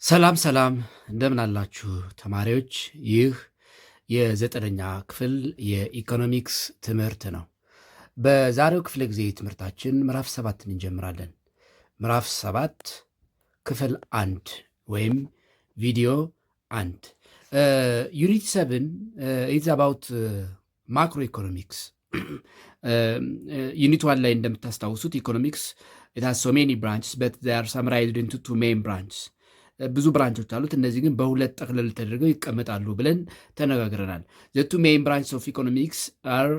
ሰላም ሰላም እንደምን አላችሁ ተማሪዎች? ይህ የዘጠነኛ ክፍል የኢኮኖሚክስ ትምህርት ነው። በዛሬው ክፍለ ጊዜ ትምህርታችን ምዕራፍ 7 እንጀምራለን። ምዕራፍ 7 ክፍል 1 ወይም ቪዲዮ 1 ዩኒት 7 ኢዝ አባውት ማክሮ ኢኮኖሚክስ። ዩኒት 1 ላይ እንደምታስታውሱት ኢኮኖሚክስ it has so many branches but they are summarized into two main branches። ብዙ ብራንቾች አሉት። እነዚህ ግን በሁለት ጠቅልል ተደርገው ይቀመጣሉ ብለን ተነጋግረናል። the two main branches of economics are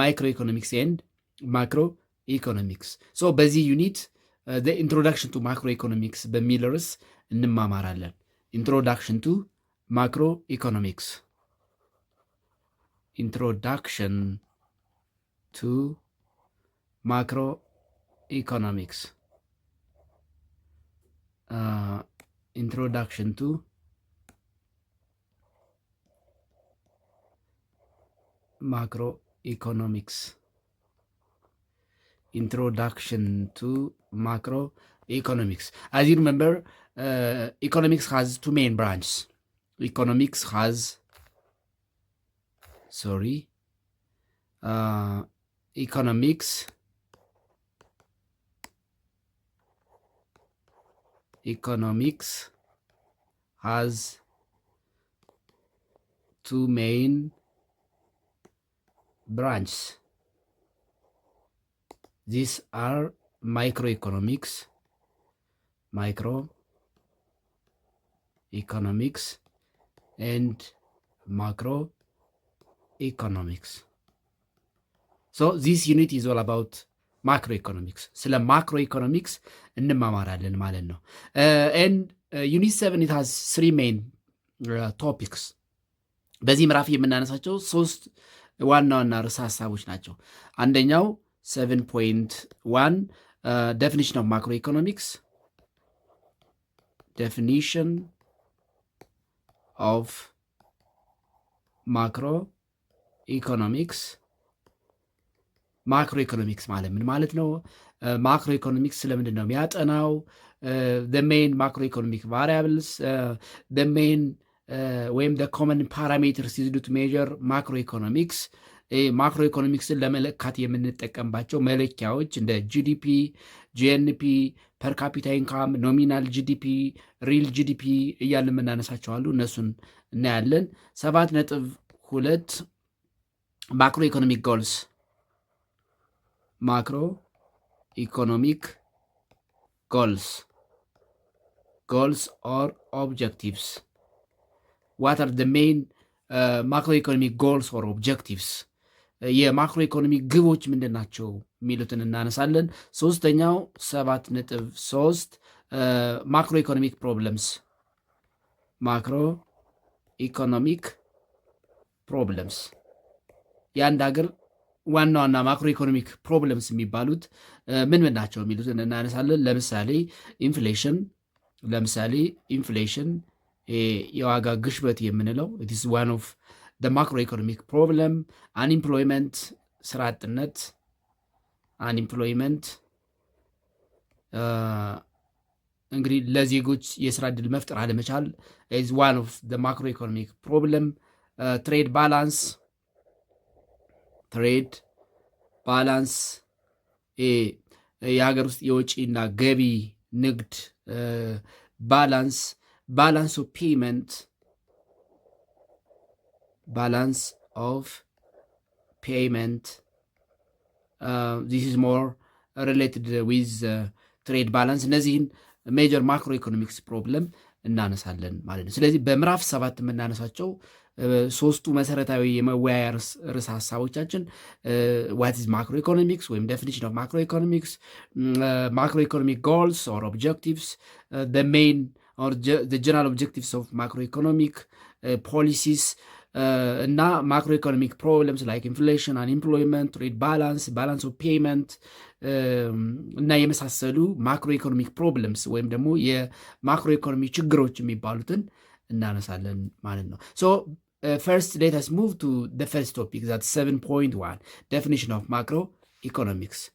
microeconomics and macroeconomics። so በዚህ ዩኒት the introduction to macroeconomics በሚል ርዕስ እንማማራለን። introduction to macroeconomics introduction to macroeconomics introduction to macroeconomics introduction to macroeconomics. As you remember, economics has two main branches. Economics has economics has two main branches. These are microeconomics and macroeconomics. So this unit is all about macroeconomics. ስለ macroeconomics እንማማራለን ማለት ነው። and unit 7 it has three main topics። በዚህ ምዕራፍ የምናነሳቸው ሶስት ዋና ዋና ርዕሰ ሀሳቦች ናቸው። አንደኛው 7.1 definition of macroeconomics, definition of macroeconomics ማክሮኢኮኖሚክስ ማለት ምን ማለት ነው? ማክሮኢኮኖሚክስ ስለምንድን ነው የሚያጠናው? the main macroeconomic variables, the main ወይም the common parameters used to measure macroeconomics። ማክሮኢኮኖሚክስን ለመለካት የምንጠቀምባቸው መለኪያዎች እንደ ጂዲፒ፣ ጂኤንፒ፣ ፐር ካፒታ ኢንካም፣ ኖሚናል ጂዲፒ፣ ሪል ጂዲፒ እያልን የምናነሳቸው አሉ። እነሱን እናያለን። 7.2 ማክሮ ኢኮኖሚክ ጎልስ macroeconomic goals or objectives. What are the main macroeconomic goals or objectives? የማክሮኢኮኖሚ ግቦች ምንድን ናቸው የሚሉትን እናነሳለን። ሶስተኛው 7.3 ማክሮኢኮኖሚክ ፕሮብለምስ የአንድ ሀገር ዋና ዋና ማክሮ ኢኮኖሚክ ፕሮብለምስ የሚባሉት ምን ምን ናቸው የሚሉትን እናነሳለን። ለምሳሌ ኢንፍሌሽን የዋጋ ግሽበት የምንለው it is one of the macroeconomic problem። አንኢምፕሎይመንት ስራ አጥነት እንግዲህ ለዜጎች የስራ ዕድል መፍጠር አለመቻል is one of the macroeconomic problem። ትሬድ ባላንስ የሀገር ውስጥ የወጪና ገቢ ንግድ ባላንስ ኦፍ ፔይመንት this is more related with ትሬድ ባላንስ። እነዚህን ሜጀር ማክሮ ኢኮኖሚክስ ፕሮብለም እናነሳለን ማለት ነው። ስለዚህ በምዕራፍ 7 የምናነሳቸው ሶስቱ መሰረታዊ የመወያያ ርዕሰ ሀሳቦቻችን ዋት ኢዝ ማክሮ ኢኮኖሚክስ ወይም ዴፊኒሽን ኦፍ ማክሮ ኢኮኖሚክስ፣ ማክሮ ኢኮኖሚክ ጎልስ ኦር ኦብጀክቲቭስ፣ ሜይን ኦር ጀነራል ኦብጀክቲቭስ ኦፍ ማክሮ ኢኮኖሚክ ፖሊሲስ እና ማክሮ ኢኮኖሚክ ፕሮብለምስ ላይክ ኢንፍሌሽን፣ አንኢምፕሎይመንት፣ ትሬድ ባላንስ ኦፍ ፔይመንት እና የመሳሰሉ ማክሮ ኢኮኖሚክ ፕሮብለምስ ወይም ደግሞ የማክሮ ኢኮኖሚ ችግሮች የሚባሉትን እናነሳለን ማለት ነው። ሶ first let us move to the first topic, that's 7.1 definition of macroeconomics.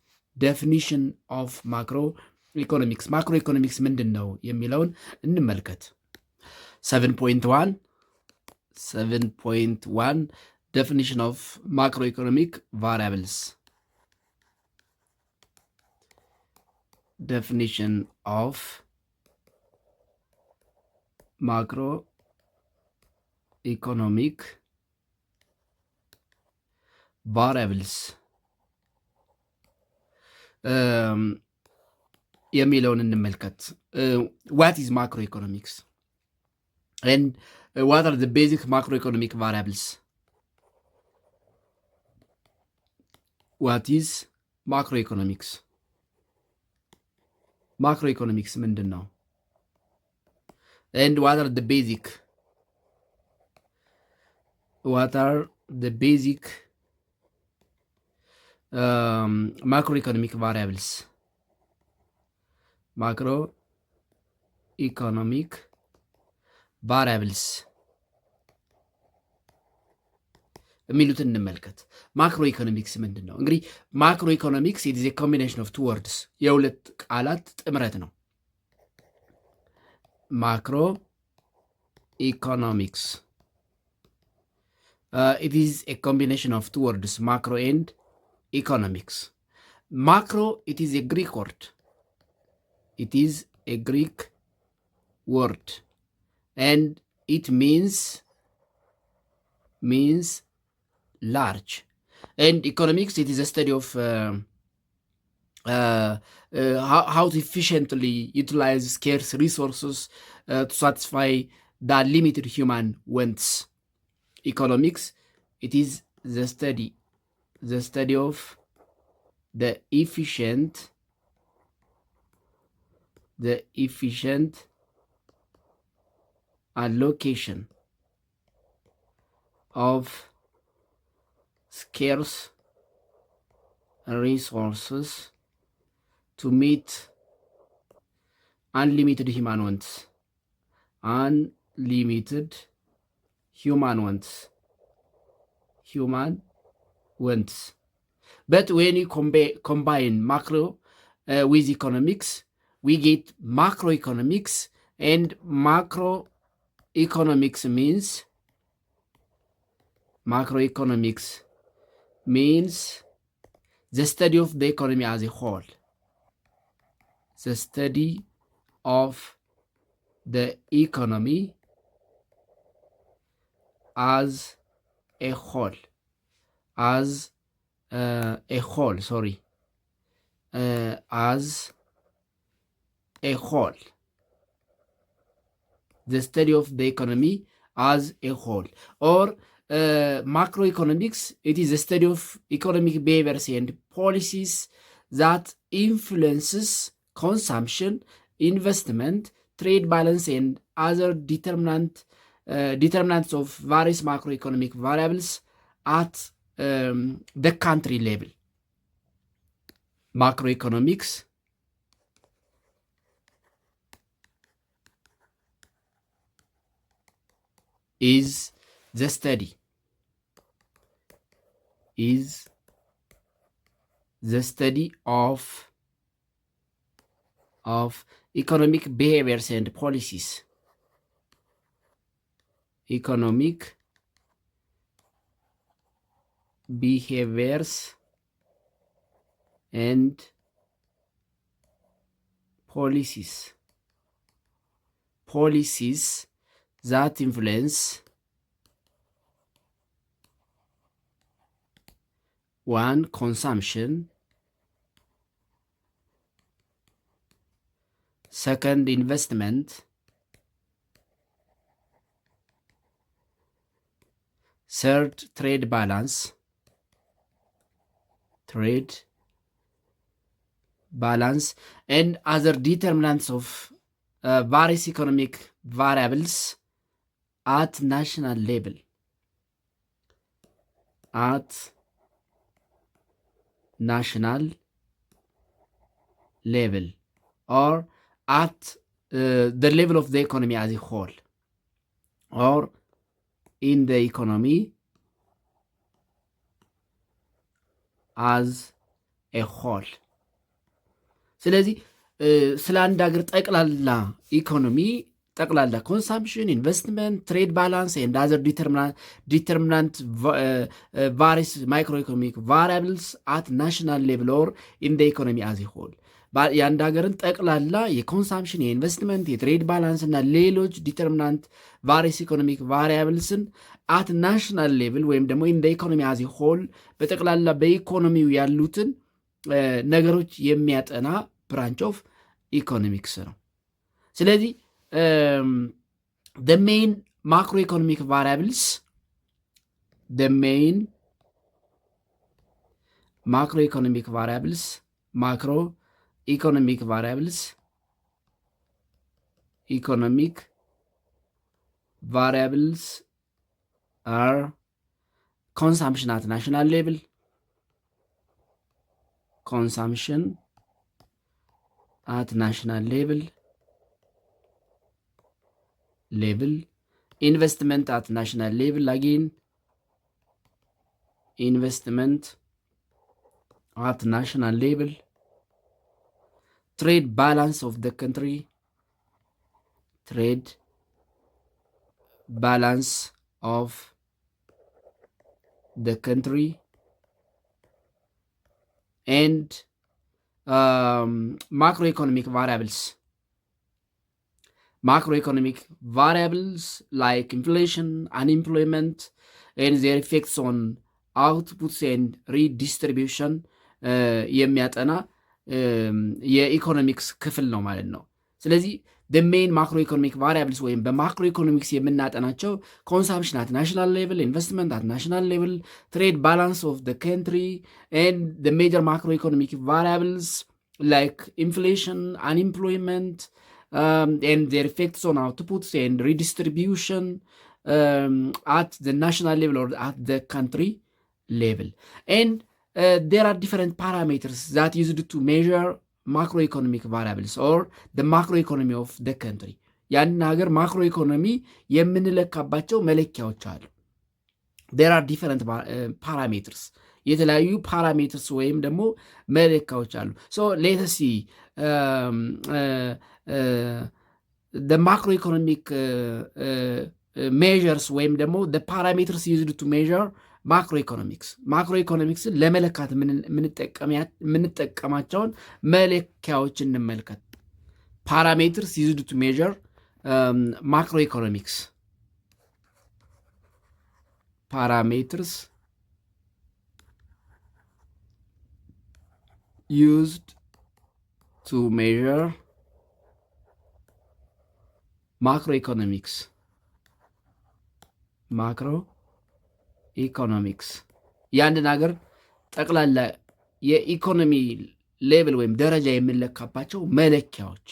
ማክሮ ኢኮኖሚክስ ምንድን ነው የሚለውን እንመልከት። 7.1 definition of macroeconomic variables. Definition of macroeconomic variables የሚለውን እንመልከት። What is macroeconomics and what are the basic macroeconomic variables? What is macroeconomics? Macroeconomics ምንድን ነው? And what are the basic macroeconomic variables? Macroeconomic variables የሚሉትን እንመልከት። ማክሮ ኢኮኖሚክስ ምንድን ነው? እንግዲህ ማክሮ ኢኮኖሚክስ ኢት ኢዝ ኤ ኮምቢኔሽን ኦፍ ቱ ወርድስ የሁለት ቃላት ጥምረት ነው። ማክሮ ኢኮኖሚክስ ኢት ኢዝ ኤ ኮምቢኔሽን ኦፍ ቱ ወርድስ ማክሮ ኤንድ ኢኮኖሚክስ። ማክሮ ኢት ኢዝ ኤ ግሪክ ወርድ It is a Greek word and it means large. And economics, it is a study of how to efficiently utilize scarce resources to satisfy the limited human wants. Economics, it is the study of the efficient allocation of scarce resources to meet unlimited human wants. But when you combine macro with economics, we get macroeconomics, and macroeconomics means the study of the economy as a whole. The study of the economy as a whole. As a whole. The study of the economy as a whole. Or macroeconomics, it is a study of economic behaviors and policies that influences consumption, investment, trade balance, and other determinants of various macroeconomic variables at the country level. Macroeconomics is the study of economic behaviors and policies. Economic behaviors and policies that influence one, consumption, second, investment, third, trade balance, and other determinants of various economic variables at national level. Or at the level of the economy as a whole, or in the economy as a whole. ስለዚህ ስለ አንድ ሀገር ጠቅላላ ኢኮኖሚ ጠቅላላ ኮንሳምፕሽን፣ ኢንቨስትመንት፣ ትሬድ ባላንስ ኤንድ አዘር ዲተርሚናንት ቫሪስ ማይክሮ ኢኮኖሚክ ቫሪያብልስ አት ናሽናል ሌቭል ኦር ኢን ደ ኢኮኖሚ አዝ ሆል የአንድ ሀገርን ጠቅላላ የኮንሳምፕሽን፣ የኢንቨስትመንት፣ የትሬድ ባላንስ እና ሌሎች ዲተርሚናንት ቫሪስ ኢኮኖሚክ ቫሪያብልስን አት ናሽናል ሌቭል ወይም ደግሞ ኢን ደ ኢኮኖሚ አዝ ሆል በጠቅላላ በኢኮኖሚው ያሉትን ነገሮች የሚያጠና ብራንች ኦፍ ኢኮኖሚክስ ነው። ስለዚህ the main macroeconomic variables, macroeconomic variables are consumption at national level, investment at national level, again investment at national level, trade balance of the country, trade balance of the country, and macroeconomic variables like inflation, unemployment, and their effects on outputs and redistribution የሚያጠና የኢኮኖሚክስ ክፍል ነው ማለት ነው። ስለዚህ the main macroeconomic variables ወይም በማክሮ ኢኮኖሚክስ የምናጠናቸው consumption at national level, investment at national level, trade balance of the country, and the major macroeconomic variables like inflation, unemployment, and their effects on outputs and redistribution at the national level or at the country level. And there are different parameters that used to measure macroeconomic variables or the macroeconomy of the country. ያንን ሀገር ማክሮ ኢኮኖሚ የምንለካባቸው መለኪያዎች አሉ። there are different parameters, የተለያዩ ፓራሜትርስ ወይም ደግሞ መለኪያዎች አሉ። so let us see the macroeconomic measures ወይም ደግሞ the parameters used to measure ማክሮኢኮኖሚክስን ለመለካት የምንጠቀማቸውን መለኪያዎች እንመልከት። ፓራሜትርስ ዩዝድ ቱ ሜዥር ማክሮኢኮኖሚክስ። ፓራሜትርስ used to measure macroeconomics. ኢኮኖሚክስ የአንድን ሀገር ጠቅላላ የኢኮኖሚ ሌቭል ወይም ደረጃ የምንለካባቸው መለኪያዎች።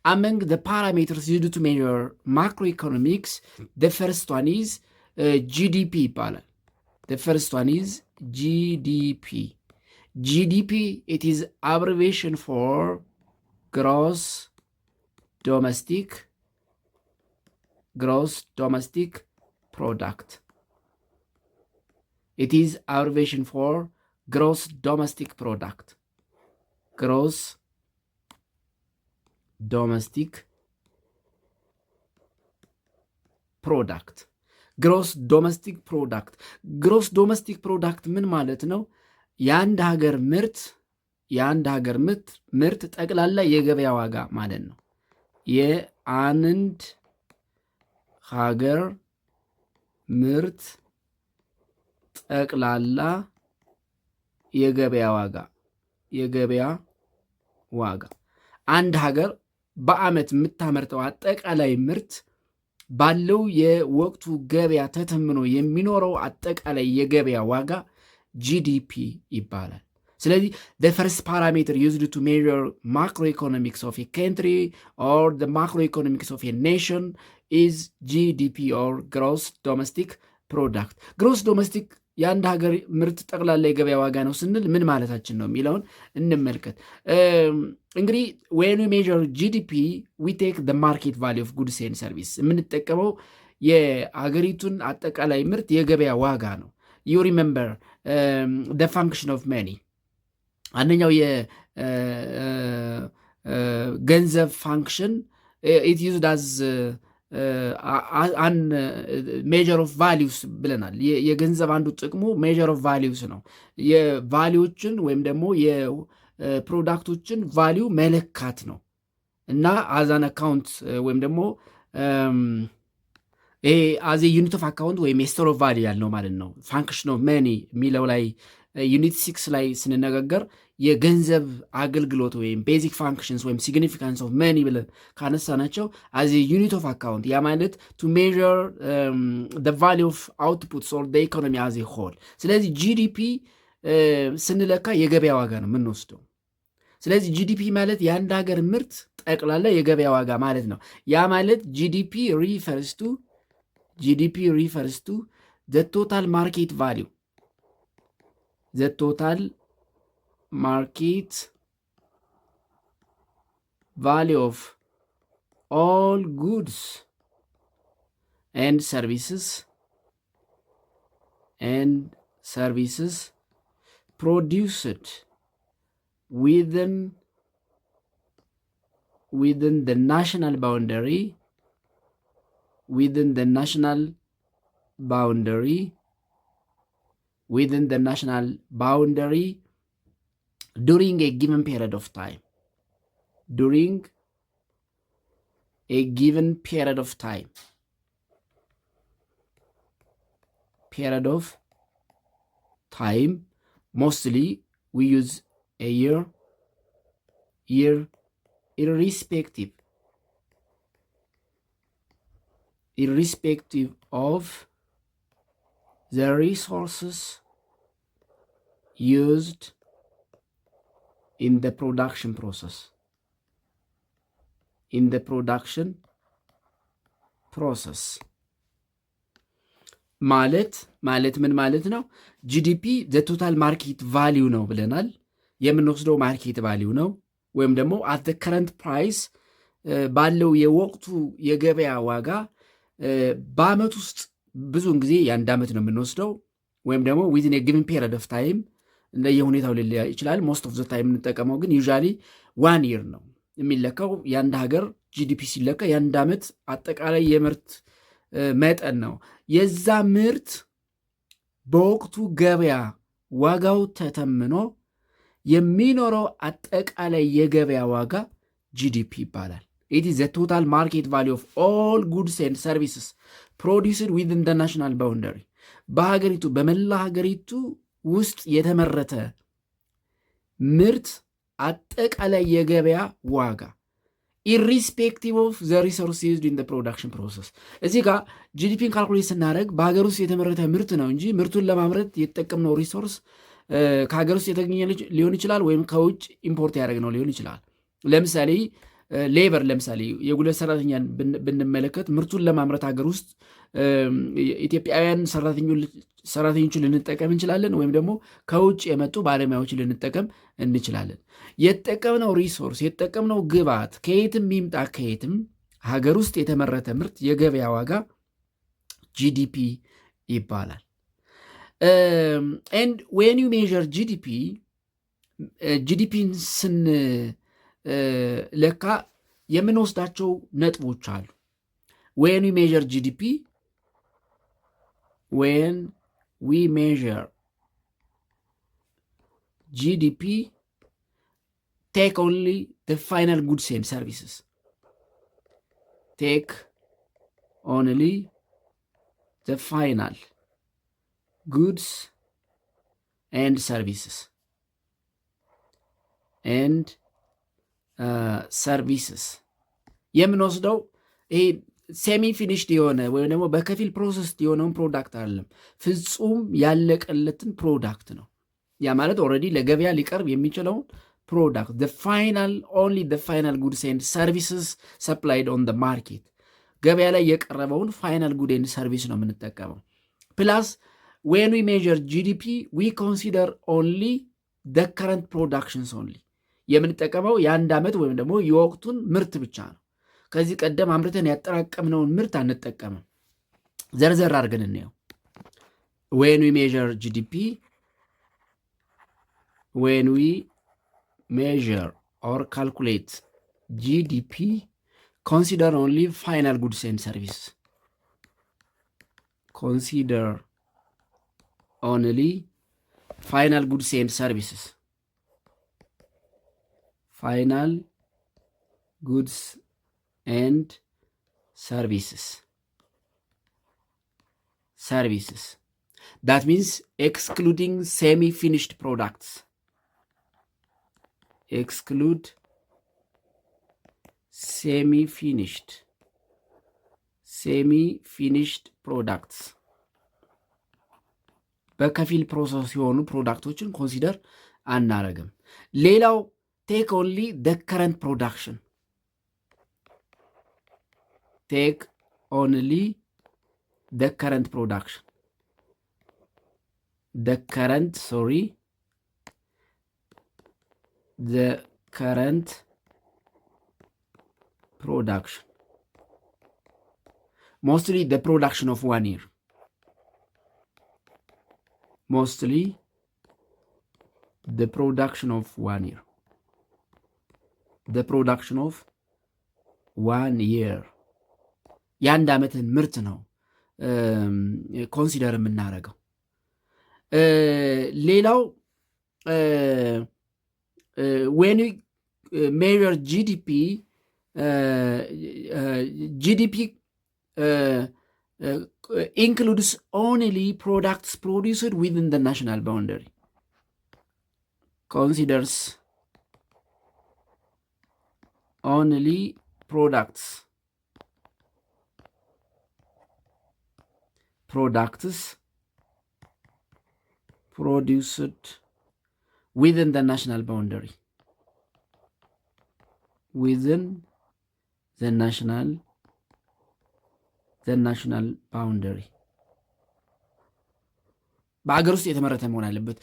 among the parameters used to measure macroeconomics, the first one is GDP ይባላል። the first one is GDP. GDP, it is abbreviation for gross domestic product. It is abbreviation for gross domestic product. Gross domestic product. gross domestic product. gross domestic product ምን ማለት ነው? የአንድ ሀገር ምርት ጠቅላላ የገበያ ዋጋ ማለት ነው። የአንድ ሀገር ምርት ጠቅላላ የገበያ ዋጋ አንድ ሀገር በአመት የምታመርተው አጠቃላይ ምርት ባለው የወቅቱ ገበያ ተተምኖ የሚኖረው አጠቃላይ የገበያ ዋጋ ጂዲፒ ይባላል። ስለዚህ the first parameter used to measure macroeconomics of a country or the macroeconomics of a nation is GDP or gross domestic product. gross domestic የአንድ ሀገር ምርት ጠቅላላ የገበያ ዋጋ ነው ስንል ምን ማለታችን ነው የሚለውን እንመልከት። እንግዲህ when we measure GDP we take the market value of goods and service። የምንጠቀመው የሀገሪቱን አጠቃላይ ምርት የገበያ ዋጋ ነው። you remember the function of money። አንደኛው የገንዘብ ፋንክሽን ኢት ዩዝድ አዝ አን ሜጀር ኦፍ ቫሊዩስ ብለናል። የገንዘብ አንዱ ጥቅሙ ሜጀር ኦፍ ቫሊዩስ ነው። የቫሊዎችን ወይም ደግሞ የፕሮዳክቶችን ቫሊዩ መለካት ነው እና አዛን አካውንት ወይም ደግሞ ይሄ አዜ ዩኒት ኦፍ አካውንት ወይም የስቶር ኦፍ ቫሊዩ ያልነው ማለት ነው። ፋንክሽን ኦፍ መኒ የሚለው ላይ ዩኒት 6 ላይ ስንነጋገር የገንዘብ አገልግሎት ወይም ቤዚክ ፋንክሽንስ ወይም ሲግኒፊካንስ ኦፍ መኒ ብለን ካነሳናቸው አዚ ዩኒት ኦፍ አካውንት ያ ማለት ቱ ሜዥር ቫሊዩ ኦፍ አውትፑትስ ኦር ኢኮኖሚ አዚ ሆል። ስለዚህ ጂዲፒ ስንለካ የገበያ ዋጋ ነው የምንወስደው። ስለዚህ ጂዲፒ ማለት የአንድ ሀገር ምርት ጠቅላላ የገበያ ዋጋ ማለት ነው። ያ ማለት ጂዲፒ ሪፈርስ ቱ ዘ ቶታል ማርኬት ቫሊዩ the total market value of all goods and services produced within the national boundary within the national boundary during a given period of time. Mostly we use a year irrespective of the resources used in the production process. ማለት ምን ማለት ነው? ጂዲፒ ዘ ቶታል ማርኬት ቫሊዩ ነው ብለናል። የምንወስደው ማርኬት ቫሊዩ ነው ወይም ደግሞ አት ዘ ከረንት ፕራይስ ባለው የወቅቱ የገበያ ዋጋ በአመት ውስጥ ብዙውን ጊዜ የአንድ ዓመት ነው የምንወስደው ወይም ደግሞ ዊዝን የጊቭን ፔሪድ ኦፍ ታይም እንደየሁኔታው ሊለያ ይችላል። ሞስት ኦፍ ዘ ታይም የምንጠቀመው ግን ዩዥዋሊ 1 ይር ነው የሚለካው። የአንድ ሀገር ጂዲፒ ሲለካ የአንድ ዓመት አጠቃላይ የምርት መጠን ነው። የዛ ምርት በወቅቱ ገበያ ዋጋው ተተምኖ የሚኖረው አጠቃላይ የገበያ ዋጋ ጂዲፒ ይባላል። It is the total market value of all goods and services produced within the national boundary. በሀገሪቱ በመላ ሀገሪቱ ውስጥ የተመረተ ምርት አጠቃላይ የገበያ ዋጋ irrespective of the resources used in the production process. እዚህ ጋር ጂዲፒን ካልኩሌት ስናደርግ በሀገር ውስጥ የተመረተ ምርት ነው እንጂ ምርቱን ለማምረት የተጠቀምነው ሪሶርስ ከሀገር ውስጥ የተገኘ ሊሆን ይችላል ወይም ከውጭ ኢምፖርት ያደረግነው ሊሆን ይችላል። ለምሳሌ ሌበር ለምሳሌ የጉልበት ሰራተኛን ብንመለከት ምርቱን ለማምረት ሀገር ውስጥ ኢትዮጵያውያን ሰራተኞችን ልንጠቀም እንችላለን ወይም ደግሞ ከውጭ የመጡ ባለሙያዎች ልንጠቀም እንችላለን። የተጠቀምነው ሪሶርስ የተጠቀምነው ግብዓት ከየትም ይምጣ ከየትም ሀገር ውስጥ የተመረተ ምርት የገበያ ዋጋ ጂዲፒ ይባላል። and when you measure ጂዲፒን ለካ የምንወስዳቸው ነጥቦች አሉ። when we measure GDP take only the final goods and services. Take only the final goods and services. የምንወስደው ይሄ ሴሚ ፊኒሽድ የሆነ ወይም ደግሞ በከፊል ፕሮሰስድ የሆነውን ፕሮዳክት አይደለም፣ ፍጹም ያለቀለትን ፕሮዳክት ነው። ያ ማለት ኦልሬዲ ለገበያ ሊቀርብ የሚችለውን ፕሮዳክት only the final goods and services supplied on the market ገበያ ላይ የቀረበውን ፋይናል ጉድ ኤንድ ሰርቪስ ነው የምንጠቀመው። ፕላስ when we measure GDP we consider only the current productions only የምንጠቀመው የአንድ ዓመት ወይም ደግሞ የወቅቱን ምርት ብቻ ነው። ከዚህ ቀደም አምርተን ያጠራቀምነውን ምርት አንጠቀምም። ዘርዘር አድርገን እንየው። when we measure or calculate GDP consider only final goods and services. Consider only final goods and services. Final goods and services. That means excluding semi-finished products. Exclude semi-finished products. በከፊል ፕሮሰስ የሆኑ ፕሮዳክቶችን ኮንሲደር አናረግም። ሌላው ቴክ ኦንሊ ደ ከረንት ፕሮዳክሽን። ቴክ ኦንሊ ደ ከረንት ፕሮዳክሽን። the current production, mostly the production of 1 year. Mostly the production of 1 year. The production of 1 year. የአንድ ዓመትን ምርት ነው ኮንሲደር የምናደርገው። ሌላው when we measure GDP, GDP includes only products produced within the national boundary. Considers only products produced within the national boundary. Within the national boundary. በአገር ውስጥ የተመረተ መሆን አለበት።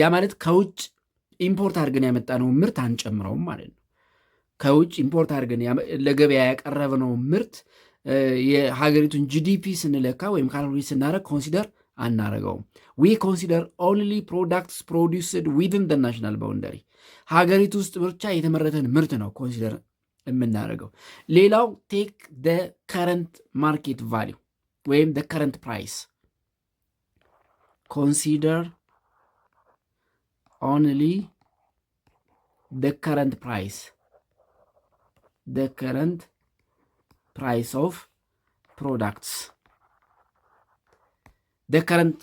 ያ ማለት ከውጭ ኢምፖርት አድርገን ያመጣነው ምርት አንጨምረውም ማለት ነው። ከውጭ ኢምፖርት አድርገን ለገበያ ያቀረብነው ምርት የሀገሪቱን ጂዲፒ ስንለካ ወይም ካልኩሌት ስናደርግ ኮንሲደር አናረገውም። ዊ ኮንሲደር ኦንሊ ፕሮዳክትስ ፕሮዲውስድ ዊዝን ደ ናሽናል ባውንደሪ። ሀገሪቱ ውስጥ ብቻ የተመረተን ምርት ነው ኮንሲደር የምናደርገው። ሌላው ቴክ ደ ከረንት ማርኬት ቫሊዩ ወይም ደ ከረንት ፕራይስ። ኮንሲደር ኦንሊ ደ ከረንት ፕራይስ ኦፍ ፕሮዳክትስ። ከረንት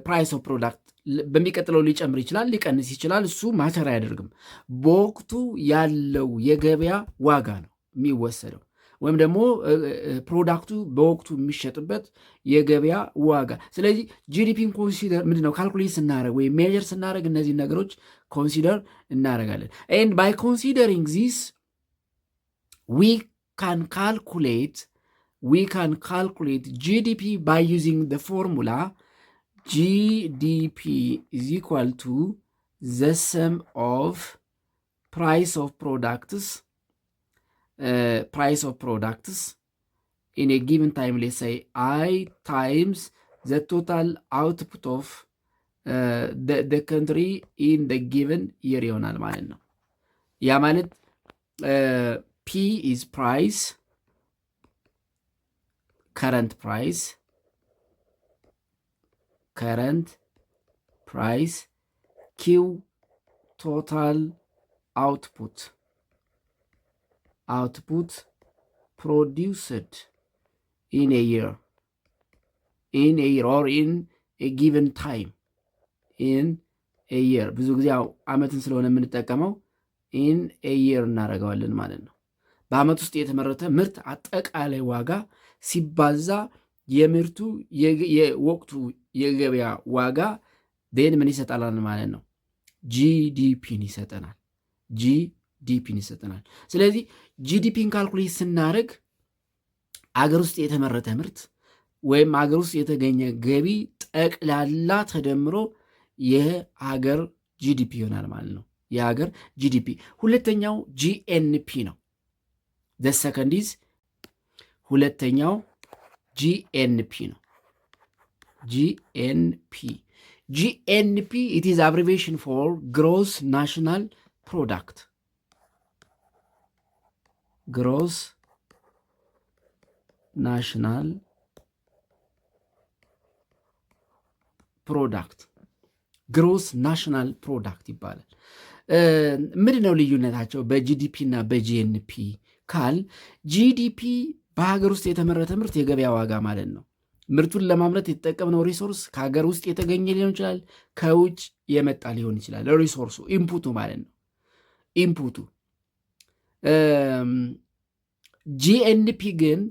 ፕራይስ ኦፍ ፕሮዳክት በሚቀጥለው ሊጨምር ይችላል፣ ሊቀንስ ይችላል። እሱ ማተር አያደርግም። በወቅቱ ያለው የገበያ ዋጋ ነው የሚወሰደው፣ ወይም ደግሞ ፕሮዳክቱ በወቅቱ የሚሸጥበት የገበያ ዋጋ። ስለዚህ ጂዲፒን ኮንሲደር ምንድነው ካልኩሌት ስናደረግ ወይም ሜጀር ስናደረግ እነዚህ ነገሮች ኮንሲደር እናደረጋለን። ኤንድ ባይ ኮንሲደሪንግ ዚስ we can calculate GDP by using the formula GDP is equal to the sum of price of products in a given time. Let's say I times the total output of the country in the given year ይሆናል ማለት ነው። ያ ማለት P is price, current price, Q total output produced in a year or in a given time. in a year ብዙ ጊዜ ዓመትን ስለሆነ የምንጠቀመው in a year እናደርገዋለን ማለት ነው። በዓመት ውስጥ የተመረተ ምርት አጠቃላይ ዋጋ ሲባዛ የምርቱ የወቅቱ የገበያ ዋጋ ዴን ምን ይሰጣል ማለት ነው? ጂዲፒን ይሰጠናል። ስለዚህ ጂዲፒን ካልኩሌት ስናደርግ አገር ውስጥ የተመረተ ምርት ወይም አገር ውስጥ የተገኘ ገቢ ጠቅላላ ተደምሮ የሀገር ጂዲፒ ይሆናል ማለት ነው። የሀገር ጂዲፒ። ሁለተኛው ጂኤንፒ ነው። ሰከንድ ኢዝ ሁለተኛው ጂኤንፒ ነው። ጂኤንፒ ኢት ኢዝ አብሪቬሽን ፎር ግሮስ ናሽናል ፕሮዳክት። ግሮስ ናሽናል ፕሮዳክት ግሮስ ናሽናል ፕሮዳክት ይባላል። ምንድን ነው ልዩነታቸው በጂዲፒ እና በጂኤንፒ ካል ጂዲፒ በሀገር ውስጥ የተመረተ ምርት የገበያ ዋጋ ማለት ነው። ምርቱን ለማምረት የተጠቀምነው ሪሶርስ ከሀገር ውስጥ የተገኘ ሊሆን ይችላል፣ ከውጭ የመጣ ሊሆን ይችላል። ሪሶርሱ ኢንፑቱ ማለት ነው። ኢንፑቱ ጂኤንፒ ግን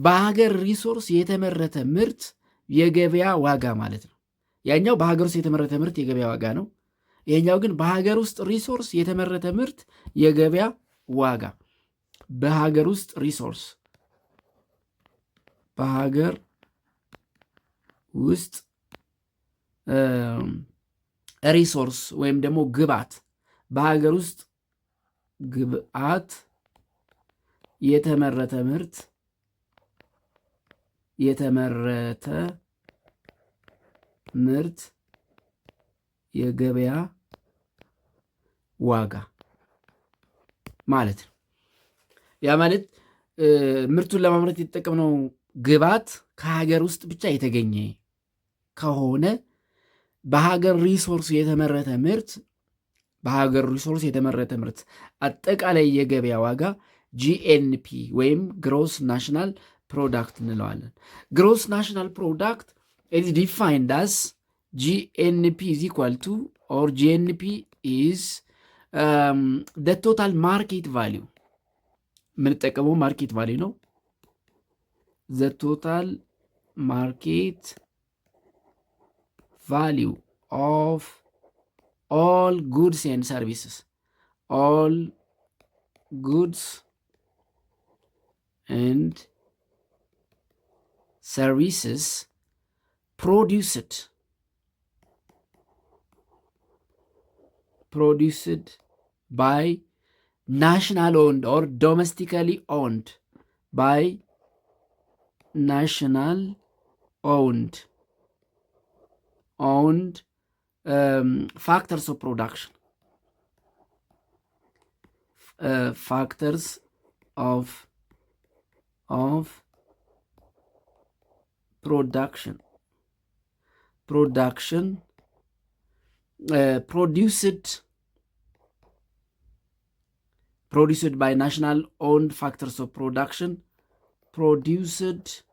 በሀገር ሪሶርስ የተመረተ ምርት የገበያ ዋጋ ማለት ነው። ያኛው በሀገር ውስጥ የተመረተ ምርት የገበያ ዋጋ ነው። ይሄኛው ግን በሀገር ውስጥ ሪሶርስ የተመረተ ምርት የገበያ ዋጋ። በሀገር ውስጥ ሪሶርስ በሀገር ውስጥ ሪሶርስ ወይም ደግሞ ግብዓት በሀገር ውስጥ ግብዓት የተመረተ ምርት የገበያ ዋጋ ማለት ነው። ያ ማለት ምርቱን ለማምረት የተጠቀምነው ግብዓት ከሀገር ውስጥ ብቻ የተገኘ ከሆነ በሀገር ሪሶርስ የተመረተ ምርት አጠቃላይ የገበያ ዋጋ ጂኤንፒ ወይም ግሮስ ናሽናል ፕሮዳክት እንለዋለን። ግሮስ ናሽናል ፕሮዳክት is defined as GNP is equal to or GNP is the total market value የምንጠቀመው ማርኬት ቫሊዩ ነው። the total market value of all goods and services produced by national owned or domestically owned by national owned factors of production produced by national owned factors of production produced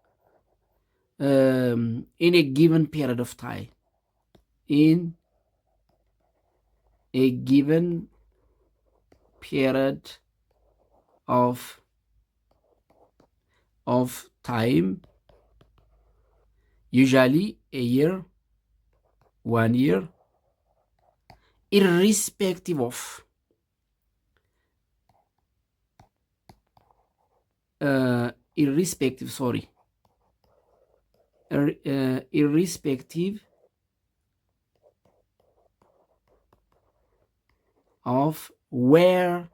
in a given period of time in a given period of time, usually a year, 1 year, irrespective of of where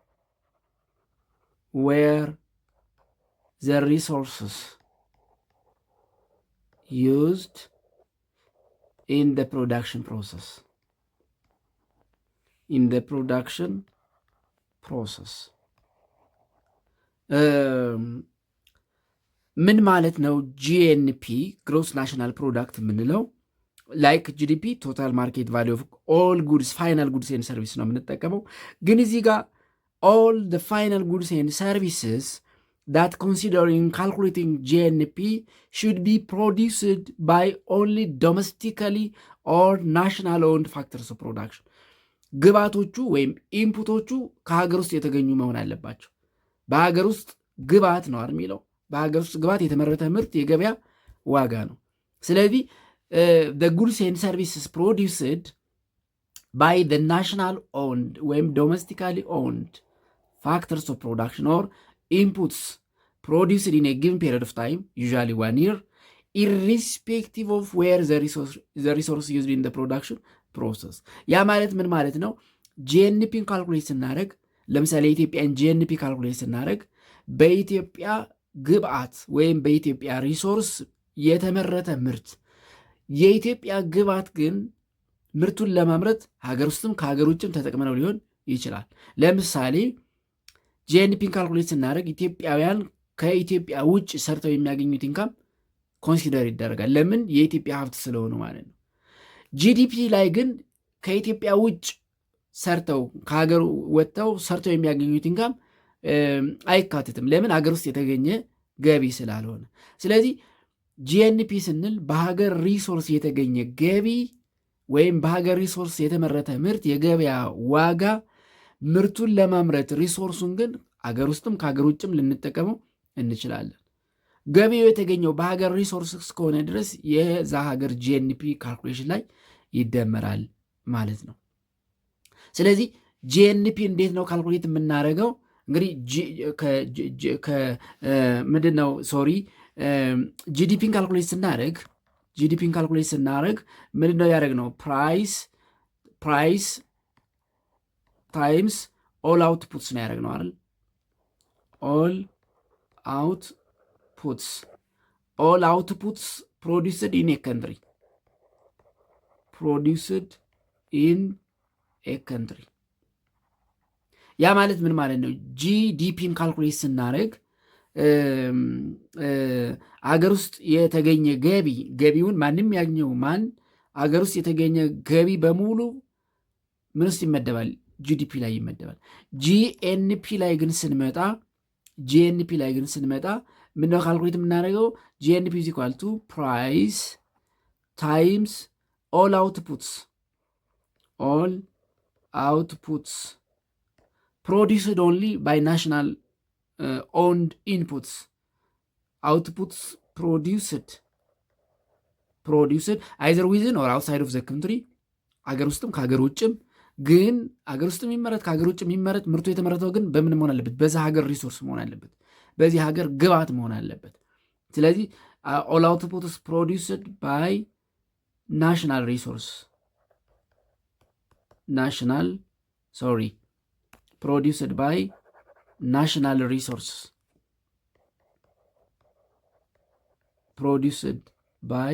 the resources used in the production process. ምን ማለት ነው? ጂኤንፒ ግሮስ ናሽናል ፕሮዳክት የምንለው ላይክ ጂዲፒ ቶታል ማርኬት ቫሊዩ ኦፍ ኦል ጉድስ ፋይናል ጉድስ ኤንድ ሰርቪስ ነው የምንጠቀመው። ግን እዚህ ጋር ኦል ደ ፋይናል ጉድስ ኤንድ ሰርቪስስ that considering calculating GNP should be produced by only domestically or national owned factors of production. ግብዓቶቹ ወይም ኢንፑቶቹ ከሀገር ውስጥ የተገኙ መሆን አለባቸው። በሀገር ውስጥ ግብዓት ነው የሚለው በሀገር ውስጥ ግብዓት የተመረተ ምርት የገበያ ዋጋ ነው። ስለዚህ the goods and services produced by the national owned ወይም domestically owned factors of production or inputs produced in a given period of time, usually 1 year, irrespective of where the resource used in the production process. ያ ማለት ምን ማለት ነው? ጂኤንፒን ካልኩሌት ስናደረግ ለምሳሌ የኢትዮጵያን ጂኤንፒ ካልኩሌት ስናደረግ በኢትዮጵያ ግብዓት ወይም በኢትዮጵያ ሪሶርስ የተመረተ ምርት የኢትዮጵያ ግብዓት ግን ምርቱን ለማምረት ሀገር ውስጥም ከሀገር ውጭም ተጠቅመነው ሊሆን ይችላል። ለምሳሌ ጂኤንፒን ካልኩሌት ስናደረግ ኢትዮጵያውያን ከኢትዮጵያ ውጭ ሰርተው የሚያገኙት ኢንካም ኮንሲደር ይደረጋል። ለምን? የኢትዮጵያ ሀብት ስለሆኑ ማለት ነው። ጂዲፒ ላይ ግን ከኢትዮጵያ ውጭ ሰርተው ከሀገር ወጥተው ሰርተው የሚያገኙት ኢንካም አይካትትም። ለምን? ሀገር ውስጥ የተገኘ ገቢ ስላልሆነ። ስለዚህ ጂኤንፒ ስንል በሀገር ሪሶርስ የተገኘ ገቢ ወይም በሀገር ሪሶርስ የተመረተ ምርት የገበያ ዋጋ ምርቱን ለማምረት ሪሶርሱን ግን አገር ውስጥም ከሀገር ውጭም ልንጠቀመው እንችላለን። ገቢው የተገኘው በሀገር ሪሶርስ እስከሆነ ድረስ የዛ ሀገር ጂኤንፒ ካልኩሌሽን ላይ ይደመራል ማለት ነው። ስለዚህ ጂኤንፒ እንዴት ነው ካልኩሌት የምናደርገው? እንግዲህ ምንድነው ጂዲፒን ካልኩሌት ስናደርግ ምንድነው ያደረግነው? ፕራይስ ታይምስ ኦል አውትፑትስ ነው ያደረግነው አይደል? ኦል አውትፑትስ ፕሮዲውስድ ኢን ኤ ካንትሪ ያ ማለት ምን ማለት ነው? ጂዲፒን ካልኩሌት ስናደርግ አገር ውስጥ የተገኘ ገቢውን ማንም ያግኘው አገር ውስጥ የተገኘ ገቢ በሙሉ ምን ውስጥ ይመደባል? ጂዲፒ ላይ ይመደባል። ጂኤንፒ ላይ ግን ስንመጣ ምንድነው ካልኩሌት የምናደርገው? ጂኤንፒ ኢዝ ኢኳል ቱ ፕራይስ ታይምስ ኦል አውትፑትስ produced only by national owned inputs. Outputs produced either within or outside of the country. አገር ውስጥም ከሀገር ውጭም ግን አገር ውስጥ የሚመረት ከሀገር ውጭ የሚመረት ምርቱ የተመረተው ግን በምን መሆን አለበት? በዚህ ሀገር ሪሶርስ መሆን አለበት። በዚህ ሀገር ግብዓት መሆን አለበት። ስለዚህ all outputs produced by national resource produced by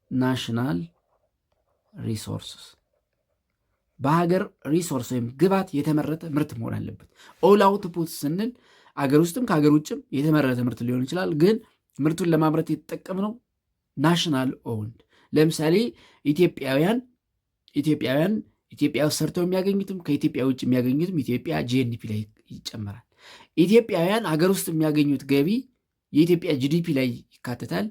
national resources በሀገር ሪሶርስ ወይም ግብዓት የተመረተ ምርት መሆን አለበት። ኦል አውትፑት ስንል አገር ውስጥም ከሀገር ውጭም የተመረተ ምርት ሊሆን ይችላል። ግን ምርቱን ለማምረት የተጠቀምነው ናሽናል ኦውንድ። ለምሳሌ ኢትዮጵያውያን ኢትዮጵያ ውስጥ ሰርተው የሚያገኙትም ከኢትዮጵያ ውጭ የሚያገኙትም ኢትዮጵያ ጂኤንፒ ላይ ይጨመራል። ኢትዮጵያውያን ሀገር ውስጥ የሚያገኙት ገቢ የኢትዮጵያ ጂዲፒ ላይ ይካተታል።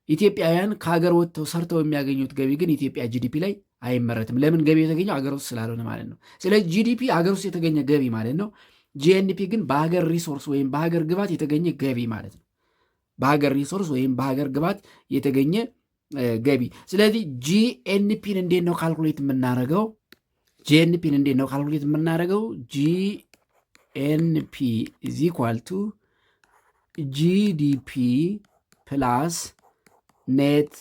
ኢትዮጵያውያን ከሀገር ወጥተው ሰርተው የሚያገኙት ገቢ ግን ኢትዮጵያ ጂዲፒ ላይ አይመረትም። ለምን? ገቢ የተገኘው ሀገር ውስጥ ስላልሆነ ማለት ነው። ስለዚህ ጂዲፒ ሀገር ውስጥ የተገኘ ገቢ ማለት ነው። ጂኤንፒ ግን በሀገር ሪሶርስ ወይም በሀገር ግባት የተገኘ ገቢ ማለት ነው። በሀገር ሪሶርስ ወይም በሀገር ግባት የተገኘ ገቢ። ስለዚህ ጂኤንፒን እንዴት ነው ካልኩሌት የምናደርገው? ጂኤንፒ ኢዝ ኢኳል ቱ ጂዲፒ ፕላስ ኔት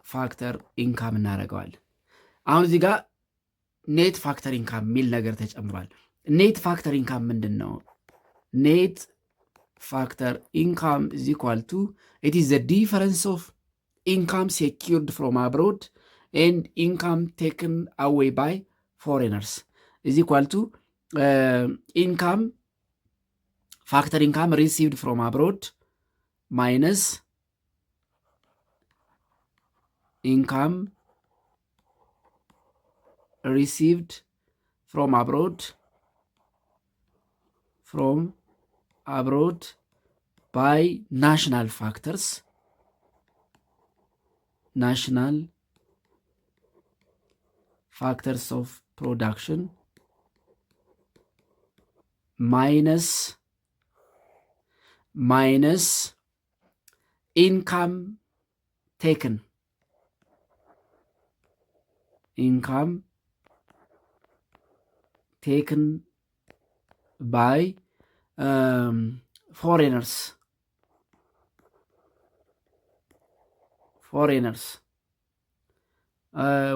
ፋክተር ኢንካም እናደርገዋለን። አሁን እዚህ ጋር ኔት ፋክተር ኢንካም የሚል ነገር ተጨምሯል። ኔት ፋክተር ኢንካም ምንድን ነው? ኔት ፋክተር ኢንካም ኢዝ ኢኳል ቱ ኢት ኢዝ ዘ ዲፈረንስ ኦፍ ኢንካም ሴኪርድ ፍሮም አብሮድ ኤንድ ኢንካም ቴክን አዌይ ባይ foreigners is equal to income factor income received from abroad minus income received from abroad by national factors of production minus income taken by foreigners